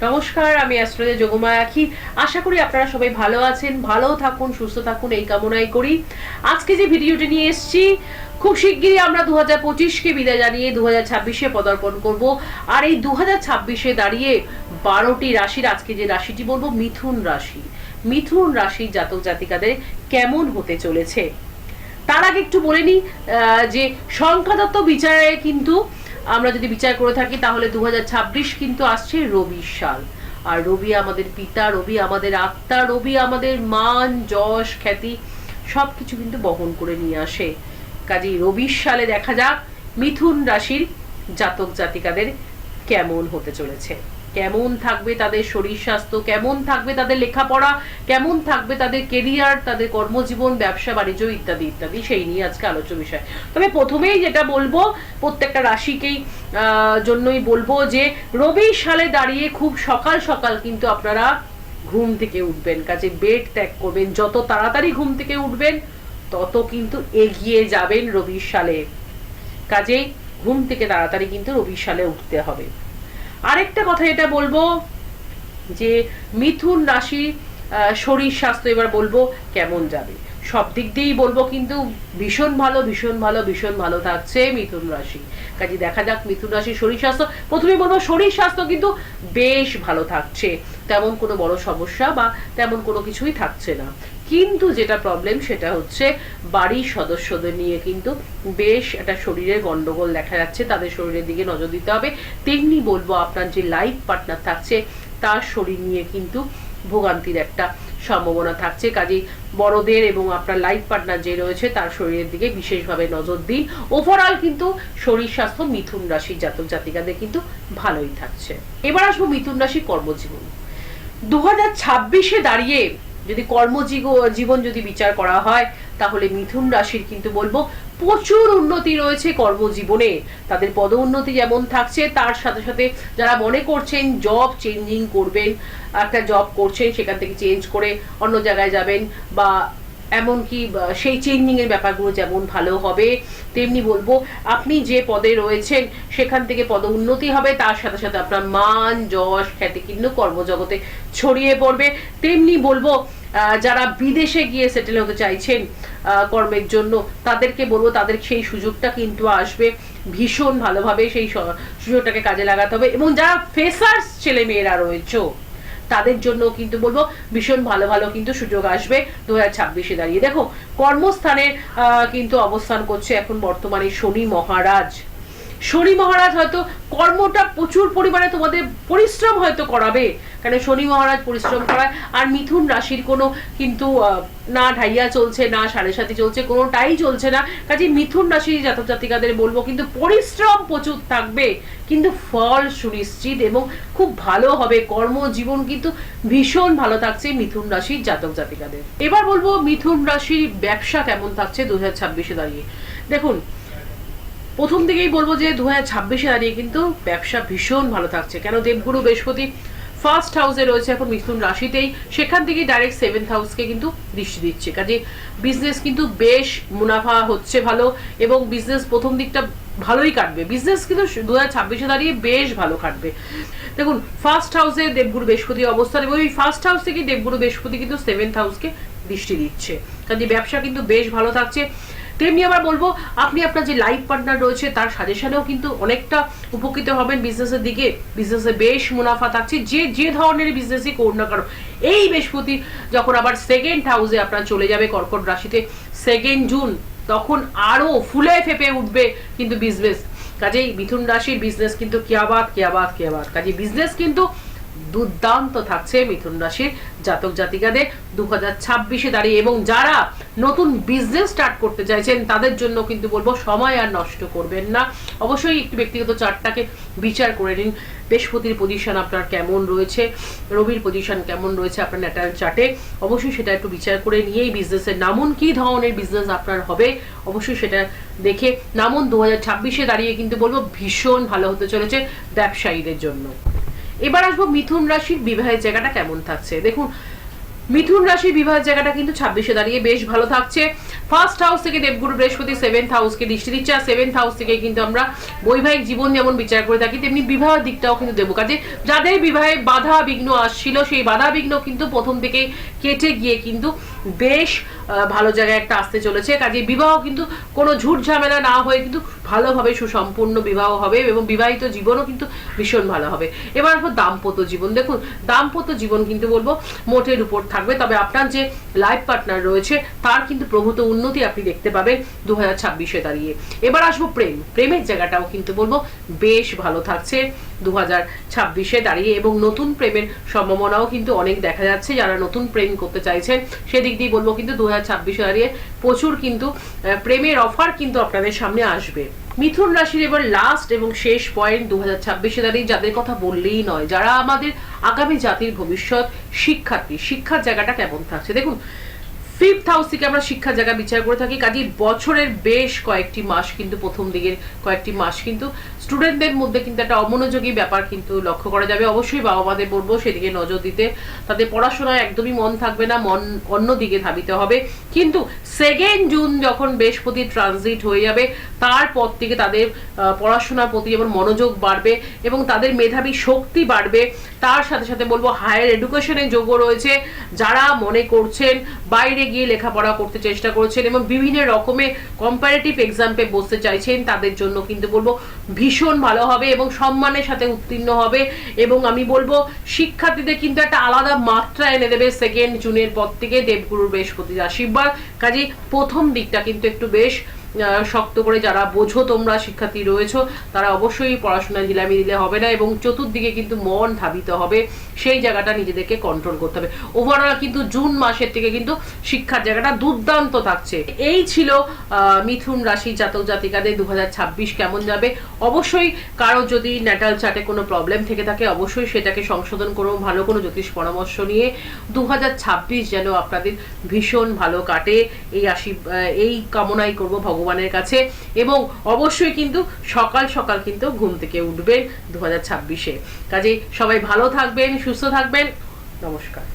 নমস্কার, আমি অ্যাস্ট্রোলজার যোগমায়া আখি। আশা করি আপনারা সবাই ভালো আছেন, ভালো থাকুন, সুস্থ থাকুন এই কামনাই করি। আজকে যে ভিডিওটি নিয়ে এসেছি, খুব শিগগিরই আমরা 2025কে বিদায় জানিয়ে 2026-এ পদার্পণ করব। আর এই 2026-এ দাঁড়িয়ে 12টি রাশির আজকে যে রাশিটি বলবো মিথুন রাশি। মিথুন রাশির জাতক জাতিকাদের কেমন হতে চলেছে তার আগে একটু বলে নিই যে সংখ্যাতত্ত্ব বিচারে কিন্তু আমরা যদি বিচার করে থাকি তাহলে 2026 কিন্তু আসছে রবির সাল। আর রবি আমাদের পিতা, রবি আমাদের আত্মা, রবি আমাদের মান, যশ, খ্যাতি সবকিছু কিন্তু বহন করে নিয়ে আসে। কাজেই রবির সালে দেখা যাক মিথুন রাশির জাতক জাতিকাদের কেমন হতে চলেছে, কেমন থাকবে তাদের শরীর স্বাস্থ্য, কেমন থাকবে তাদের লেখাপড়া, কেমন থাকবে তাদের কেরিয়ার, তাদের কর্মজীবন, ব্যবসা বাণিজ্য ইত্যাদি ইত্যাদি, সেই নিয়ে আজকে আলোচ্য বিষয়। তবে প্রথমেই যেটা বলবো, প্রত্যেকটা রাশিকেই জন্যই বলবো যে রবি সালে দাঁড়িয়ে খুব সকাল সকাল কিন্তু আপনারা ঘুম থেকে উঠবেন, কাজে বেড ত্যাগ করবেন। যত তাড়াতাড়ি ঘুম থেকে উঠবেন তত কিন্তু এগিয়ে যাবেন রবির সালে। কাজেই ঘুম থেকে তাড়াতাড়ি কিন্তু রবির সালে উঠতে হবে। আরেকটা কথা এটা বলবো যে মিথুন রাশি শরীর স্বাস্থ্য এবার বলবো কেমন যাবে, সব দিক দিয়েই বলবো কিন্তু ভীষণ ভালো ভীষণ ভালো ভীষণ ভালো থাকছে মিথুন রাশি। কাজে দেখা যাক মিথুন রাশির শরীর স্বাস্থ্য। প্রথমে বলবো শরীর স্বাস্থ্য কিন্তু বেশ ভালো থাকছে, তেমন কোনো বড় সমস্যা বা তেমন কোনো কিছুই থাকছে না। কিন্তু যেটা প্রবলেম সেটা হচ্ছে বাড়ির সদস্যদের নিয়ে কিন্তু বেশ একটা শরীরের গন্ডগোল দেখা যাচ্ছে, তাদের শরীরের দিকে নজর দিতে হবে। তেমনি বলবো আপনার যে লাইফ পার্টনার থাকছে তার শরীর নিয়ে কিন্তু ভোগান্তির একটা সম্ভাবনা থাকছে। কাজেই বড়দের এবং আপনার লাইফ পার্টনার যে রয়েছে তার শরীরের দিকে বিশেষভাবে নজর দিন। ওভারঅল কিন্তু শরীর স্বাস্থ্য মিথুন রাশির জাতক জাতিকাদের কিন্তু ভালোই থাকছে। এবার আসবো মিথুন রাশির কর্মজীবন। 2026-এ দাঁড়িয়ে যদি কর্মজীবন যদি বিচার করা হয় তাহলে মিথুন রাশির কিন্তু বলবো প্রচুর উন্নতি রয়েছে কর্মজীবনে। তাদের পদোন্নতি যেমন থাকছে, তার সাথে সাথে যারা মনে করছেন জব চেঞ্জিং করবেন, একটা জব করছেন সেখান থেকে চেঞ্জ করে অন্য জায়গায় যাবেন বা এমনকি সেই চেঞ্জিং এর ব্যাপারগুলো যেমন ভালো হবে, তেমনি বলবো আপনি যে পদে রয়েছেন সেখান থেকে পদ উন্নতি হবে, তার সাথে সাথে আপনার মান, যশ, খ্যাতি কিন্তু কর্মজগতে ছড়িয়ে পড়বে। তেমনি বলবো যারা বিদেশে গিয়ে সেটেল হতে চাইছেন কর্মের জন্য, তাদেরকে বলবো তাদের সেই সুযোগটা কিন্তু আসবে, ভীষণ ভালোভাবে সেই সুযোগটাকে কাজে লাগাতে হবে। এবং যারা ফ্রেশার্স ছেলে মেয়েরা রয়েছে তাদের জন্য কিন্তু বলবো ভীষণ ভালো ভালো কিন্তু সুযোগ আসবে 2026-এ দাঁড়িয়ে। দেখো কর্মস্থানে কিন্তু অবস্থান করছে এখন বর্তমানে শনি মহারাজ। শনি মহারাজ হয়তো কর্মটা প্রচুর পরিমাণে তোমাদের পরিশ্রম হয়তো করাবে, কারণ শনি মহারাজ পরিশ্রম করায়। আর মিথুন রাশির কোনো কিন্তু না ঢাইয়া চলছে না সাড়ে সাথী চলছে, কোনোটাই চলছে না। কাজে মিথুন রাশির জাতক জাতিকাদের বলবো কিন্তু পরিশ্রম প্রচুর থাকবে কিন্তু ফল সুনিশ্চিত এবং খুব ভালো হবে। কর্মজীবন কিন্তু ভীষণ ভালো থাকছে মিথুন রাশির জাতক জাতিকাদের। এবার বলবো মিথুন রাশির ব্যবসা কেমন থাকছে 2026-এ দাঁড়িয়ে। দেখুন প্রথম দিকেই বলবো যে 2026-এ দাঁড়িয়ে কিন্তু ব্যবসা ভীষণ ভালো থাকছে। কেন, দেবগুরু বৃহস্পতি ফার্স্ট হাউসে রয়েছে এখন মিথুন রাশিতেই, সেখান থেকে ডাইরেক্ট 7th হাউসকে কিন্তু দৃষ্টি দিচ্ছে। কাজে বিজনেস কিন্তু বেশ মুনাফা হচ্ছে ভালো এবং বিজনেস প্রথম দিকটা ভালোই কাটবে। বিজনেস কিন্তু 2026-এ দাঁড়িয়ে বেশ ভালো কাটবে। দেখুন ফার্স্ট হাউসে দেবগুরু বৃহস্পতি অবস্থান এবং এই ফার্স্ট হাউস থেকে দেবগুরু বৃহস্পতি কিন্তু 7th হাউসকে দৃষ্টি দিচ্ছে। কাজে ব্যবসা কিন্তু বেশ ভালো থাকছে। তেমনি আবার বলবো আপনি আপনার যে লাইফ পার্টনার রয়েছে তার সাজেশনেও কিন্তু অনেকটা উপকৃত হবেন বিজনেসের দিকে। বিজনেসে বেশ মুনাফা থাকছে, যে ধরনের বিজনেসই করুন না কারণ। এই বৃহস্পতি যখন আবার 2nd হাউসে আপনার চলে যাবে কর্কট রাশিতে 2nd জুন, তখন আরো ফুলে ফেপে উঠবে কিন্তু বিজনেস। কাজেই মিথুন রাশির বিজনেস কিন্তু কিয়াবাত কিয়াবাত কিয়াবাত। কাজে বিজনেস কিন্তু দুর্দান্ত থাকছে মিথুন রাশির জাতক জাতিকাদের 2026-এ দাঁড়িয়ে। এবং যারা নতুন বিজনেস স্টার্ট করতে চাইছেন তাদের জন্য কিন্তু বলবো সময় আর নষ্ট করবেন না, অবশ্যই একটু ব্যক্তিগত চার্টটাকে বিচার করে নিন। বৃহস্পতির পজিশন আপনার কেমন রয়েছে, রবির পজিশন কেমন রয়েছে আপনার ন্যাটাল চার্টে, অবশ্যই সেটা একটু বিচার করে নিয়েই বিজনেসের নামুন। কি ধরনের বিজনেস আপনার হবে অবশ্যই সেটা দেখে নামুন। 2026-এ দাঁড়িয়ে কিন্তু বলবো ভীষণ ভালো হতে চলেছে ব্যবসায়ীদের জন্য। এবার আসবো মিথুন রাশির বিবাহের জায়গাটা কেমন থাকছে। দেখুন মিথুন রাশি বিবাহের জায়গাটা কিন্তু 26-এ দাঁড়িয়ে বেশ ভালো থাকছে। ফার্স্ট হাউস থেকে দেবগুরু বৃহস্পতি 7th হাউসকে দৃষ্টি দিচ্ছে, আর 7th হাউস থেকে কিন্তু আমরা বৈবাহিক জীবন যেমন বিচার করে থাকি তেমনি বিবাহ দিকটাও কিন্তু দেবো। কাজে যাদের বিবাহে বাধা বিঘ্ন আসছিল সেই বাধা বিঘ্ন কিন্তু প্রথম থেকে কেটে গিয়ে কিন্তু বেশ ভালো জায়গায় একটা আসতে চলেছে। কাজে বিবাহ কিন্তু কোনো ঝুট ঝামেলা না হয়ে কিন্তু ভালোভাবে সুসম্পূর্ণ বিবাহ হবে এবং বিবাহিত জীবনও কিন্তু ভীষণ ভালো হবে। এবার দাম্পত্য জীবন, দেখুন দাম্পত্য জীবন কিন্তু বলবো মোটের উপর থাকবে, তবে আপনার যে লাইফ পার্টনার রয়েছে তার কিন্তু প্রভূত উন্নতি আপনি দেখতে পাবেন 2026-এ দাঁড়িয়ে। এবার আসবো প্রেমের জায়গাটাও কিন্তু বলবো বেশ ভালো থাকছে 2026-এ দাঁড়িয়ে, এবং নতুন প্রেমের সম্ভাবনাও কিন্তু অনেক দেখা যাচ্ছে। যারা নতুন প্রেম করতে চাইছেন সেদিক দিয়ে বলবো কিন্তু 2026-এ দাঁড়িয়ে প্রচুর কিন্তু প্রেমের অফার কিন্তু আপনাদের সামনে আসবে। মিথুন রাশির এবার লাস্ট এবং শেষ পয়েন্ট 2026-এ দাঁড়িয়ে যাদের কথা বললেই নয়, যারা আমাদের আগামী জাতির ভবিষ্যৎ শিক্ষার্থী, শিক্ষার জায়গাটা কেমন থাকছে দেখুন। 5th হাউস থেকে আমরা শিক্ষার জায়গা বিচার করে থাকি, কাজে বছরের বেশ কয়েকটি মাস কিন্তু প্রথম দিকের কয়েকটি মাস কিন্তু স্টুডেন্টদের মধ্যে কিন্তু একটা অমনোযোগী ব্যাপার কিন্তু লক্ষ্য করা যাবে। অবশ্যই বাবা মাদের বলবো সেদিকে নজর দিতে, তাদের পড়াশোনায় একদমই মন থাকবে না, মন অন্যদিকে ধাবিতে হবে। কিন্তু 2nd জুন যখন বৃহস্পতি ট্রানজিট হয়ে যাবে তারপর থেকে তাদের পড়াশোনার প্রতি যেমন মনোযোগ বাড়বে এবং তাদের মেধাবী শক্তি বাড়বে। তার সাথে সাথে বলবো হায়ার এডুকেশনের যোগ্য রয়েছে, যারা মনে করছেন বাইরে গিয়ে লেখাপড়া করতে চেষ্টা করছেন এবং বিভিন্ন রকমের কম্পারেটিভ এক্সামে বসতে চাইছেন তাদের জন্য কিন্তু বলবো ভীষণ ভালো হবে এবং সম্মানের সাথে উত্তীর্ণ হবে। এবং আমি বলবো শিক্ষার্থীদের কিন্তু একটা আলাদা মাত্রা এনে দেবে 2nd জুনের পর থেকে দেবগুরু বৃহস্পতির আশীর্বাদ। কাজে প্রথম দিকটা কিন্তু একটু বেশ শক্ত করে যারা বোঝো তোমরা শিক্ষার্থী রয়েছো তারা অবশ্যই পড়াশোনায় ঢিলামি দিলে হবে না এবং চতুর্দিকে কিন্তু মন ধাবিত হবে, সেই জায়গাটা নিজেদেরকে কন্ট্রোল করতে হবে। ওভারঅল কিন্তু জুন মাসের থেকে কিন্তু শিক্ষার জায়গাটা দুর্দান্ত থাকছে। এই ছিল মিথুন রাশি জাতক জাতিকাদের 2026 কেমন যাবে। অবশ্যই কারো যদি ন্যাটাল চার্টে কোনো প্রবলেম থেকে থাকে অবশ্যই সেটাকে সংশোধন করো ভালো কোনো জ্যোতিষ পরামর্শ নিয়ে। 2026 যেন আপনাদের ভীষণ ভালো কাটে এই কামনাই করবো ভগবানের কাছে। এবং অবশ্যই কিন্তু সকাল সকাল কিন্তু ঘুম থেকে উঠবেন 2026-এ। কাজে সবাই ভালো থাকবেন, সুস্থ থাকবেন। নমস্কার।